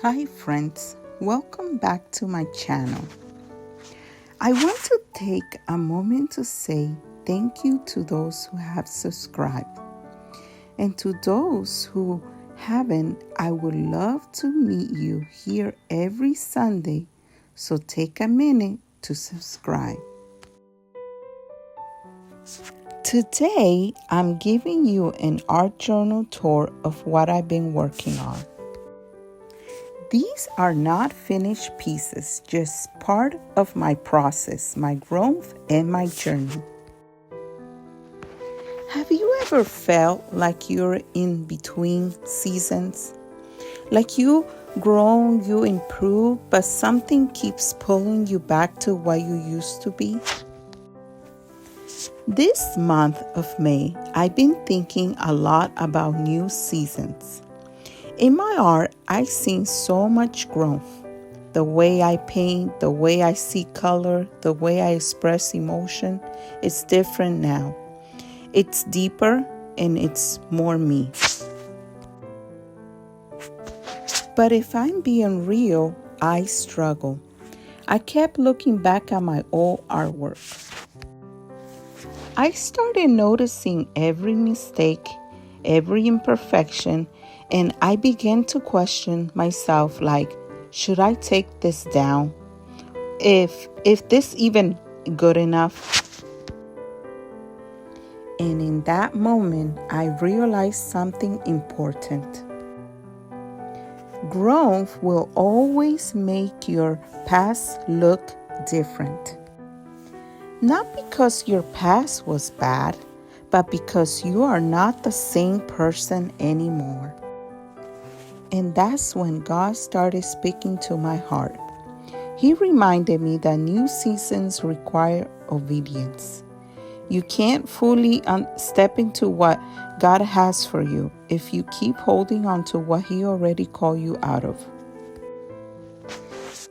Hi friends, welcome back to my channel. I want to take a moment to say thank you to those who have subscribed. And to those who haven't, I would love to meet you here every Sunday, so take a minute to subscribe. Today, I'm giving you an art journal tour of what I've been working on. These are not finished pieces, just part of my process, my growth, and my journey. Have you ever felt like you're in between seasons? Like you grown, you improve, but something keeps pulling you back to what you used to be? This month of May, I've been thinking a lot about new seasons. In my art, I've seen so much growth. The way I paint, the way I see color, the way I express emotion, it's different now. It's deeper and it's more me. But if I'm being real, I struggle. I kept looking back at my old artwork. I started noticing every mistake, every imperfection, and I began to question myself like, should I take this down? If this even good enough? And in that moment, I realized something important. Growth will always make your past look different. Not because your past was bad, but because you are not the same person anymore. And that's when God started speaking to my heart. He reminded me that new seasons require obedience. You can't fully step into what God has for you if you keep holding on to what He already called you out of.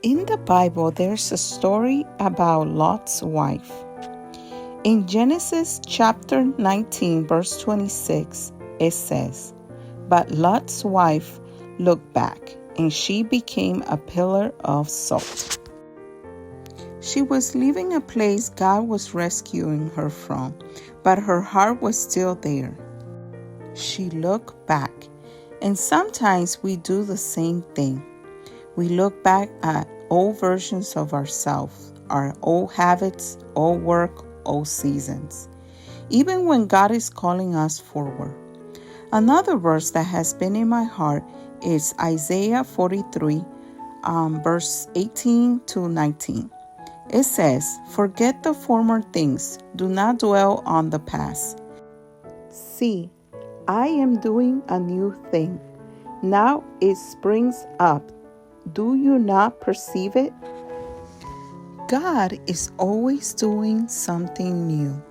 In the Bible, there's a story about Lot's wife. In Genesis chapter 19, verse 26, it says, "But Lot's wife looked back, and she became a pillar of salt." She was leaving a place God was rescuing her from, but her heart was still there. She looked back, and sometimes we do the same thing. We look back at old versions of ourselves, our old habits, old work, old seasons, even when God is calling us forward. Another verse that has been in my heart is Isaiah 43, verse 18 to 19. It says, "Forget the former things, do not dwell on the past. See, I am doing a new thing. Now it springs up. Do you not perceive it?" God is always doing something new,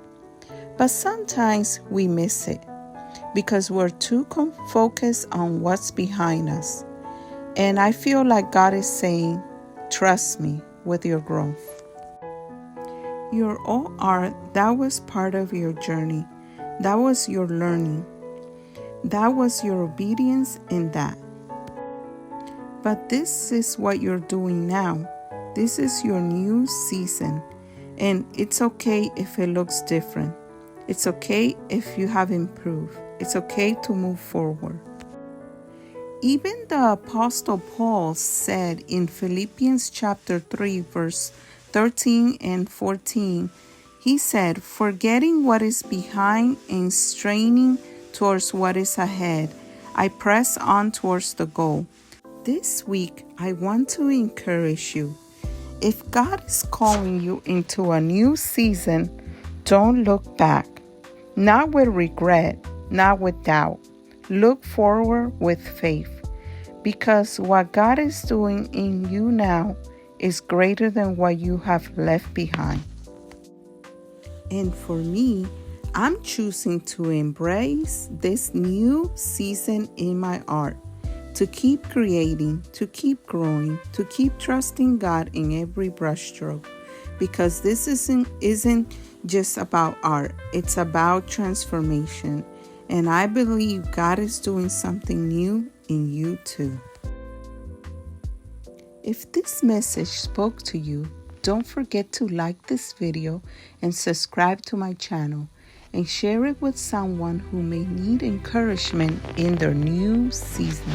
but sometimes we miss it because we're too focused on what's behind us. And I feel like God is saying, trust me with your growth. Your old art, that was part of your journey. That was your learning. That was your obedience in that. But this is what you're doing now. This is your new season. And it's okay if it looks different. It's okay if you have improved. It's okay to move forward. Even the Apostle Paul said in Philippians chapter 3, verse 13 and 14, he said, "Forgetting what is behind and straining towards what is ahead, I press on towards the goal." This week, I want to encourage you. If God is calling you into a new season, don't look back. Not with regret, not with doubt. Look forward with faith, because what God is doing in you now is greater than what you have left behind. And for me, I'm choosing to embrace this new season in my art, to keep creating, to keep growing, to keep trusting God in every brushstroke, because this isn't just about art, it's about transformation. And I believe God is doing something new in you too. If this message spoke to you, don't forget to like this video and subscribe to my channel, and share it with someone who may need encouragement in their new season.